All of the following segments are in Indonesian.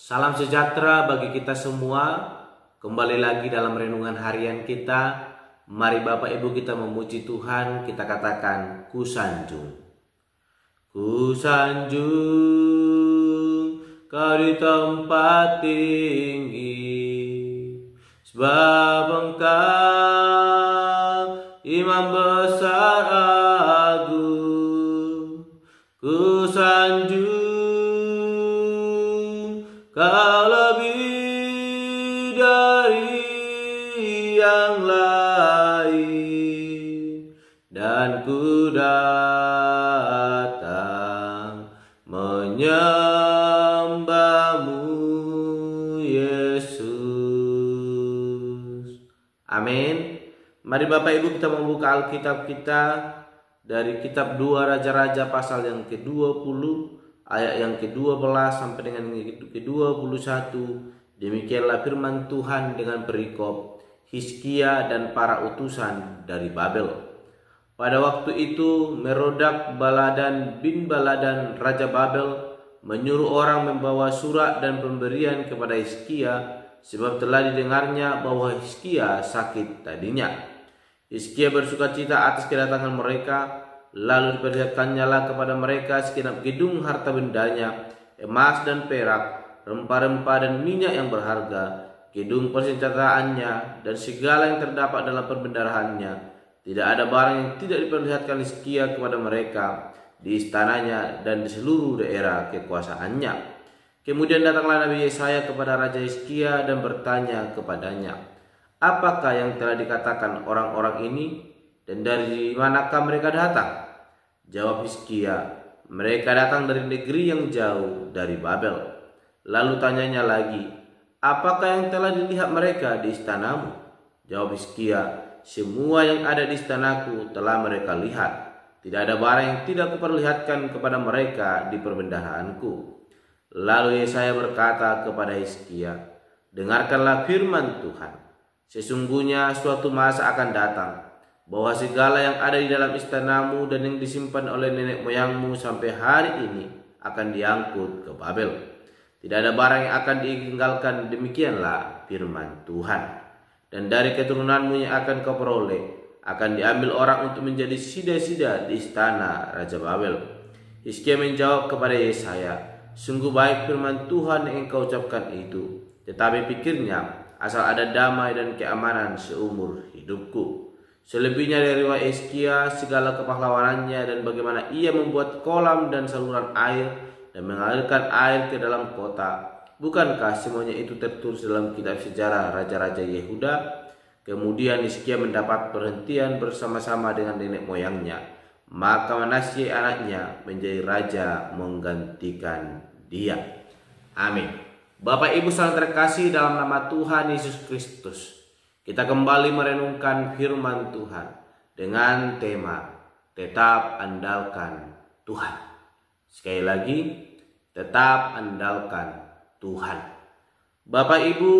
Salam sejahtera bagi kita semua. Kembali lagi dalam renungan harian kita. Mari Bapak Ibu kita memuji Tuhan. Kita katakan kusanjung. Kusanjung Kau di tempat tinggi, sebab Engkau Imam besar agung. Kusanjung Kau lebih dari yang lain, dan ku datang menyembahmu, Yesus. Amin. Mari Bapak Ibu kita membuka Alkitab kita dari kitab 2 Raja-Raja pasal yang ke-20 ayat yang ke-12 sampai dengan ke-21. Demikianlah firman Tuhan dengan perikop Hizkia dan para utusan dari Babel. Pada waktu itu Merodak Baladan bin Baladan Raja Babel menyuruh orang membawa surat dan pemberian kepada Hizkia, sebab telah didengarnya bahwa Hizkia sakit tadinya. Hizkia bersukacita atas kedatangan mereka. Lalu diperlihatkannyalah kepada mereka segenap gedung harta bendanya, emas dan perak, rempah-rempah dan minyak yang berharga, gedung persenjataannya, dan segala yang terdapat dalam perbendaharaannya. Tidak ada barang yang tidak diperlihatkan Hizkia kepada mereka di istananya dan di seluruh daerah kekuasaannya. Kemudian datanglah Nabi Yesaya kepada Raja Hizkia dan bertanya kepadanya, apakah yang telah dikatakan orang-orang ini, dan dari manakah mereka datang? Jawab Hizkia, mereka datang dari negeri yang jauh, dari Babel. Lalu tanyanya lagi, apakah yang telah dilihat mereka di istanamu? Jawab Hizkia, semua yang ada di istanaku telah mereka lihat. Tidak ada barang yang tidak kuperlihatkan kepada mereka di perbendaharaanku. Lalu Yesaya berkata kepada Hizkia, dengarkanlah firman Tuhan. Sesungguhnya suatu masa akan datang, bahwa segala yang ada di dalam istanamu dan yang disimpan oleh nenek moyangmu sampai hari ini akan diangkut ke Babel. Tidak ada barang yang akan ditinggalkan, demikianlah firman Tuhan. Dan dari keturunanmu yang akan kau peroleh akan diambil orang untuk menjadi sida-sida di istana Raja Babel. Hizkia menjawab kepada Yesaya, sungguh baik firman Tuhan yang engkau ucapkan itu, tetapi pikirnya asal ada damai dan keamanan seumur hidupku. Selebihnya dari riwayat Hizkia, segala kepahlawanannya dan bagaimana ia membuat kolam dan saluran air dan mengalirkan air ke dalam kota. Bukankah semuanya itu tertulis dalam kitab sejarah Raja-Raja Yehuda? Kemudian Hizkia mendapat perhentian bersama-sama dengan nenek moyangnya. Maka Manasye anaknya menjadi raja menggantikan dia. Amin. Bapak Ibu saudara terkasih dalam nama Tuhan Yesus Kristus, kita kembali merenungkan firman Tuhan dengan tema tetap andalkan Tuhan. Sekali lagi, tetap andalkan Tuhan. Bapak Ibu,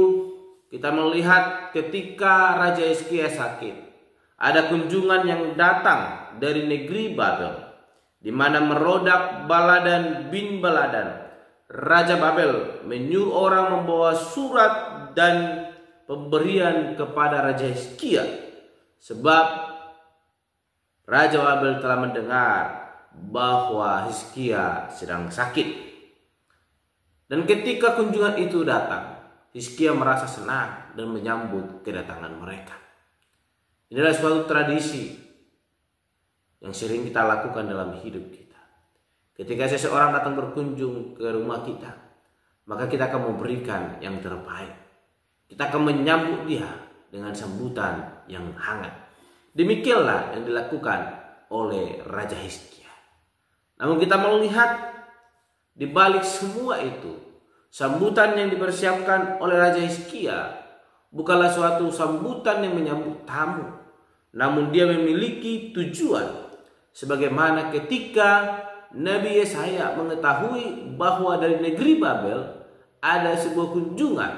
kita melihat ketika Raja Hizkia sakit, ada kunjungan yang datang dari negeri Babel, di mana Merodak Baladan bin Baladan Raja Babel menyuruh orang membawa surat dan pemberian kepada Raja Hizkia, sebab Raja Babel telah mendengar bahwa Hizkia sedang sakit. Dan ketika kunjungan itu datang, Hizkia merasa senang dan menyambut kedatangan mereka. Inilah suatu tradisi yang sering kita lakukan dalam hidup kita. Ketika seseorang datang berkunjung ke rumah kita, maka kita akan memberikan yang terbaik. Kita akan menyambut dia dengan sambutan yang hangat. Demikianlah yang dilakukan oleh Raja Hizkia. Namun kita melihat di balik semua itu, sambutan yang dipersiapkan oleh Raja Hizkia bukanlah suatu sambutan yang menyambut tamu, namun dia memiliki tujuan. Sebagaimana ketika Nabi Yesaya mengetahui bahwa dari negeri Babel ada sebuah kunjungan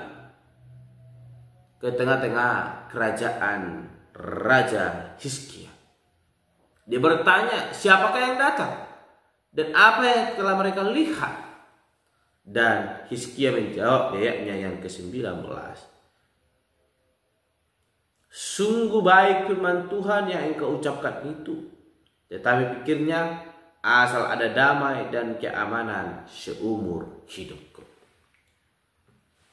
ke tengah-tengah kerajaan Raja Hizkia. Dia bertanya, siapakah yang datang dan apa yang telah mereka lihat? Dan Hizkia menjawab di ayatnya yang ke-19, sungguh baik firman Tuhan yang engkau ucapkan itu, tetapi pikirnya asal ada damai dan keamanan seumur hidupku.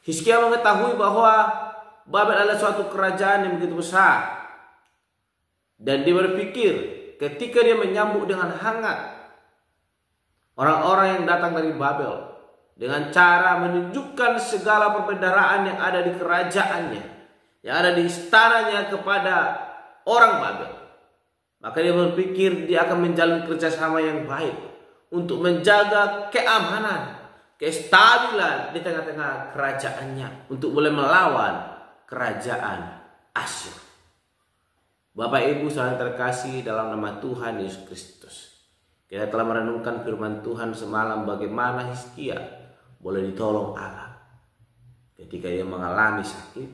Hizkia mengetahui bahwa Babel adalah suatu kerajaan yang begitu besar, dan dia berpikir ketika dia menyambut dengan hangat orang-orang yang datang dari Babel dengan cara menunjukkan segala perbedaan yang ada di kerajaannya, yang ada di istananya kepada orang Babel, maka dia berpikir dia akan menjalin kerjasama yang baik untuk menjaga keamanan, kestabilan di tengah-tengah kerajaannya untuk boleh melawan kerajaan Asyur. Bapak Ibu saudara terkasih dalam nama Tuhan Yesus Kristus, kita telah merenungkan firman Tuhan semalam bagaimana Hizkia boleh ditolong Allah ketika dia mengalami sakit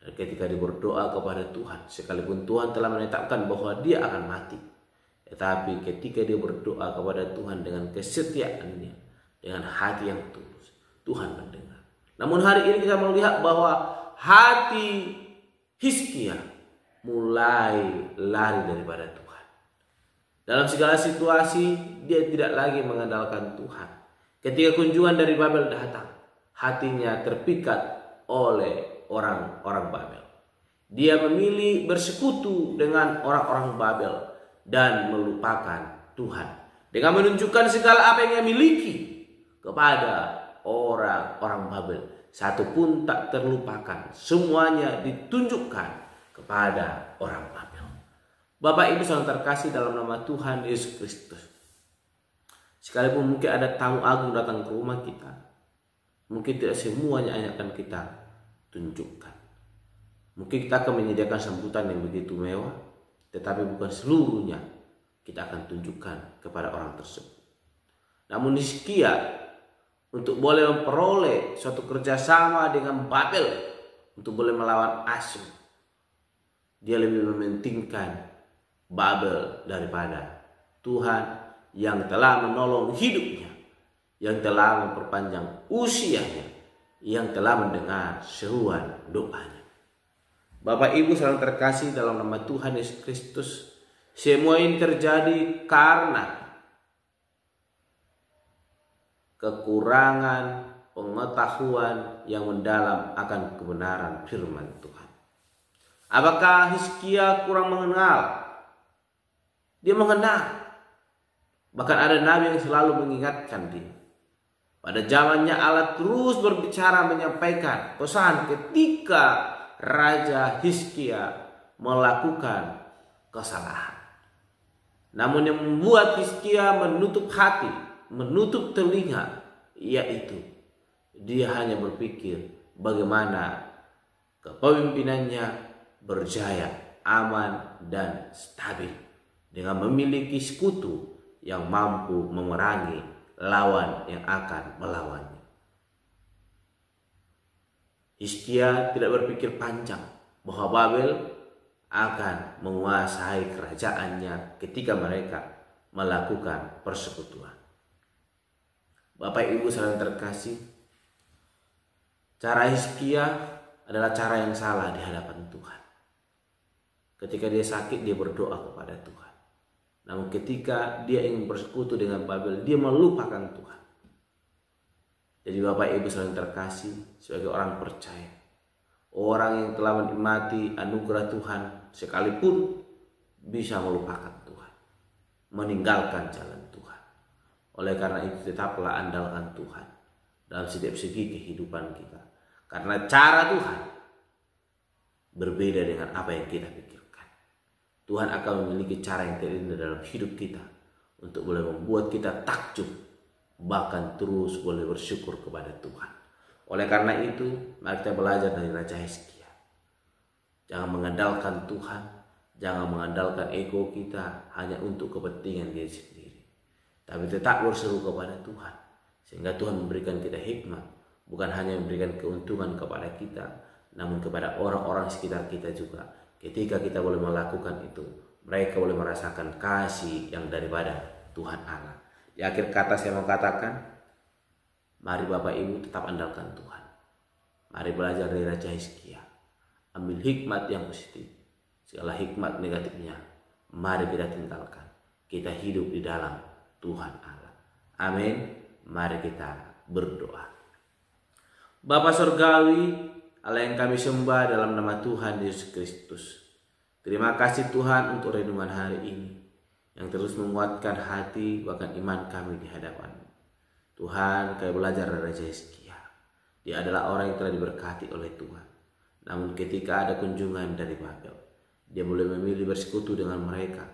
dan ketika dia berdoa kepada Tuhan, sekalipun Tuhan telah menetapkan bahwa dia akan mati. Tetapi ketika dia berdoa kepada Tuhan dengan kesetiaannya, dengan hati yang tulus, Tuhan mendengar. Namun hari ini kita melihat bahwa hati Hizkia mulai lari daripada Tuhan. Dalam segala situasi dia tidak lagi mengandalkan Tuhan. Ketika kunjungan dari Babel datang, hatinya terpikat oleh orang-orang Babel. Dia memilih bersekutu dengan orang-orang Babel dan melupakan Tuhan dengan menunjukkan segala apa yang ia miliki kepada orang-orang Babel. Satu pun tak terlupakan, semuanya ditunjukkan kepada orang Babel. Bapak Ibu saudara terkasih dalam nama Tuhan Yesus Kristus, sekalipun mungkin ada tamu agung datang ke rumah kita, mungkin tidak semuanya akan kita tunjukkan. Mungkin kita akan menyediakan sambutan yang begitu mewah, tetapi bukan seluruhnya kita akan tunjukkan kepada orang tersebut. Namun Hizkia untuk boleh memperoleh suatu kerjasama dengan Babel untuk boleh melawan Asyur, dia lebih mementingkan Babel daripada Tuhan yang telah menolong hidupnya, yang telah memperpanjang usianya, yang telah mendengar seruan doanya. Bapak Ibu saudara terkasih dalam nama Tuhan Yesus Kristus, semua ini terjadi karena kekurangan pengetahuan yang mendalam akan kebenaran firman Tuhan. Apakah Hizkia kurang mengenal? Dia mengenal. Bahkan ada nabi yang selalu mengingatkan dia. Pada zamannya Allah terus berbicara menyampaikan pesan ketika Raja Hizkia melakukan kesalahan. Namun yang membuat Hizkia menutup hati, menutup telinga, yaitu dia hanya berpikir bagaimana kepemimpinannya berjaya, aman dan stabil dengan memiliki sekutu yang mampu memerangi lawan yang akan melawannya. Hizkia tidak berpikir panjang bahwa Babel akan menguasai kerajaannya ketika mereka melakukan persekutuan. Bapak Ibu saudara terkasih, cara Hizkia adalah cara yang salah di hadapan Tuhan. Ketika dia sakit, dia berdoa kepada Tuhan. Namun ketika dia ingin bersekutu dengan Babel, dia melupakan Tuhan. Jadi Bapak Ibu saudara terkasih, sebagai orang percaya, orang yang telah menikmati anugerah Tuhan sekalipun bisa melupakan Tuhan, meninggalkan jalan Tuhan. Oleh karena itu tetaplah andalkan Tuhan dalam setiap segi kehidupan kita. Karena cara Tuhan berbeda dengan apa yang kita pikirkan. Tuhan akan memiliki cara yang terindah dalam hidup kita untuk boleh membuat kita takjub, bahkan terus boleh bersyukur kepada Tuhan. Oleh karena itu, mari kita belajar dari Raja Hizkia. Jangan mengandalkan Tuhan, jangan mengandalkan ego kita hanya untuk kepentingan diri sendiri. Tapi tetap berseru kepada Tuhan, sehingga Tuhan memberikan kita hikmat, bukan hanya memberikan keuntungan kepada kita, namun kepada orang-orang sekitar kita juga. Ketika kita boleh melakukan itu, mereka boleh merasakan kasih yang daripada Tuhan Allah. Di akhir kata saya mau katakan, Mari Bapak Ibu tetap andalkan Tuhan. Mari belajar dari Raja Hizkia. Ambil hikmat yang positif. Segala hikmat negatifnya mari kita tinggalkan. Kita hidup di dalam Tuhan Allah. Amin. Mari kita berdoa. Bapa Surgawi, Allah yang kami sembah dalam nama Tuhan Yesus Kristus. Terima kasih Tuhan untuk renungan hari ini yang terus menguatkan hati bahkan iman kami di hadapan-Mu. Tuhan, kami belajar dari Raja Hizkia. Dia adalah orang yang telah diberkati oleh Tuhan. Namun ketika ada kunjungan dari Babel, dia boleh memilih bersekutu dengan mereka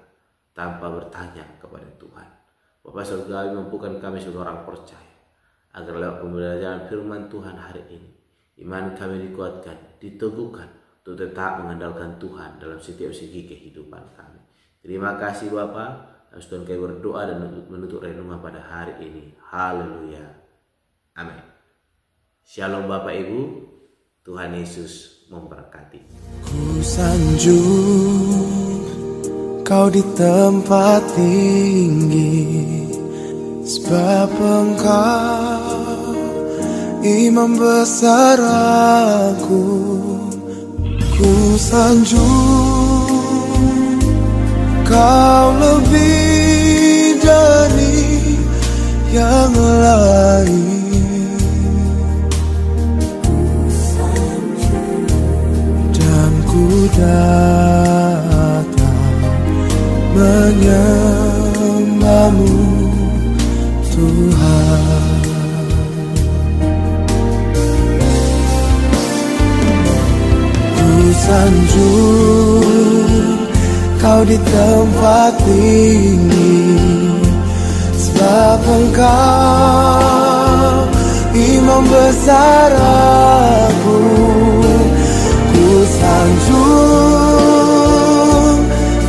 tanpa bertanya kepada Tuhan. Bapa Surgawi, mampukan kami sebagai orang percaya agar lewat pembelajaran firman Tuhan hari ini, iman kami dikuatkan, diteguhkan untuk tetap mengandalkan Tuhan dalam setiap segi kehidupan kami. Terima kasih Bapa. Tuhan kami berdoa dan menutup renungan pada hari ini. Haleluya. Amin. Shalom Bapak Ibu. Tuhan Yesus memberkati. Ku sanjung Kau di tempat tinggi, sebab Engkau Imam besar aku. Ku sanjung Kau lebih dari yang lain, dan ku datang menyembah-Mu Tuhan. Ku sanjung Kau di tempat tinggi, sebab Engkau Imam besar aku. Ku sanjung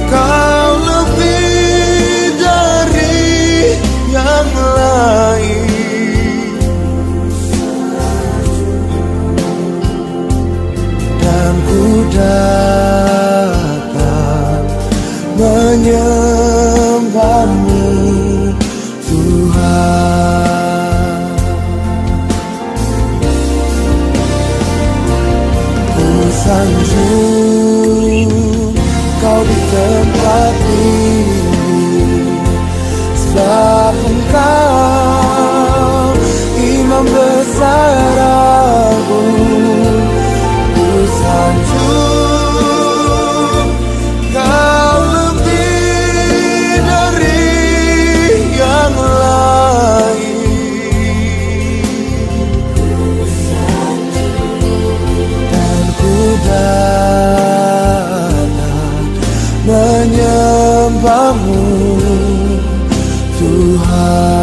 Kau lebih dari yang lain, dan ku menyembah-Mu Tuhan. Ku sanjung Kau di tempat tinggi, sebab Engkau Imam besar aku. Ku sanjung menyembah-Mu Tuhan.